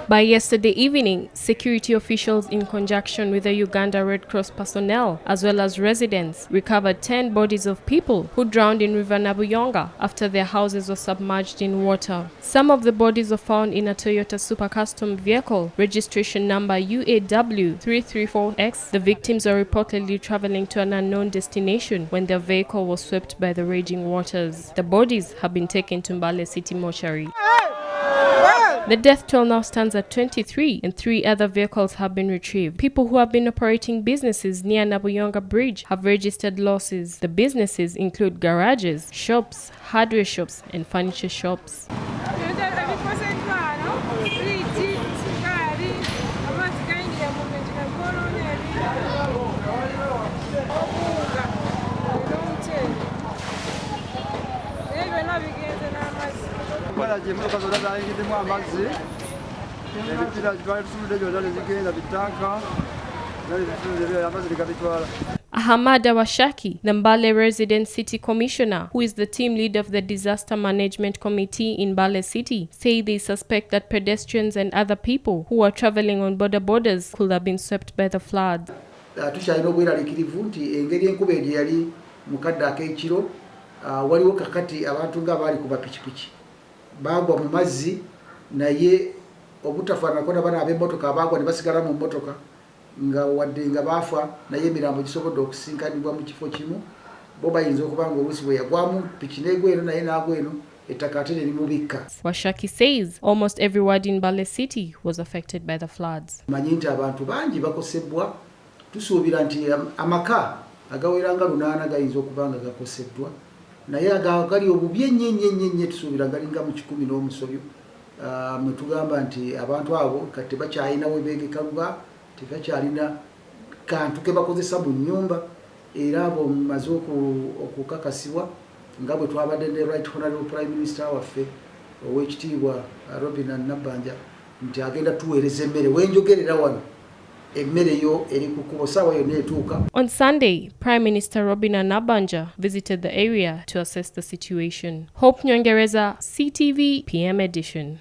By yesterday evening, security officials in conjunction with the Uganda Red Cross personnel, as well as residents, recovered 10 bodies of people who drowned in River Nabuyonga after their houses were submerged in water. Some of the bodies were found in a Toyota Super Custom vehicle, registration number UAW 334X. The victims are reportedly traveling to an unknown destination when their vehicle was swept by the raging waters. The bodies have been taken to Mbale City Mortuary. The death toll now stands at 23, and 3 other vehicles have been retrieved. People who have been operating businesses near Nabuyonga Bridge have registered losses. The businesses include garages, shops, hardware shops, and furniture shops. Ahmada Washaki, the Mbale resident city commissioner, who is the team lead of the disaster management committee in Mbale City, say they suspect that pedestrians and other people who are traveling on borders could have been swept by the flood. Waliwo kakati abantu nga bali kuba pichipichi bagwa mu mazzi naye obutafaana kona bana ab'emmotoka bagwa ne basigala mu mmotoka nga wadde nga bafa naye emirambo gisobodde okusinkanibwa mu kifo kimu bo bayinza okuba nga oluusi bwe yagwamu piki n'egweno naye n'agweno ettaka ate ne limubikka. Washaki says almost every ward in Mbale City was affected by the floods. Manyi nti abantu bangi bakosebwa, tusuubira nti amaka agawera nga 8 gayinza okuba nga gakoseddwa naye agali obubi ennyo tusuubira galinga mu 10 n'omusobyo. Mwe tugamba nti abantu abo kati tebakyalina we beegekaluba, tebakyalina kantu ke bakozesa mu nnyumba, era abo mumaze okukakasibwa nga bwe twabadde ne Right Honorable Prime Minister waffe ow'ekitiibwa River Nabuyonga nti agenda tuweereza emmere. Wenjogerera wano On Sunday, Prime Minister River Nabuyonga visited the area to assess the situation. Hope Nyongereza, CTV PM edition.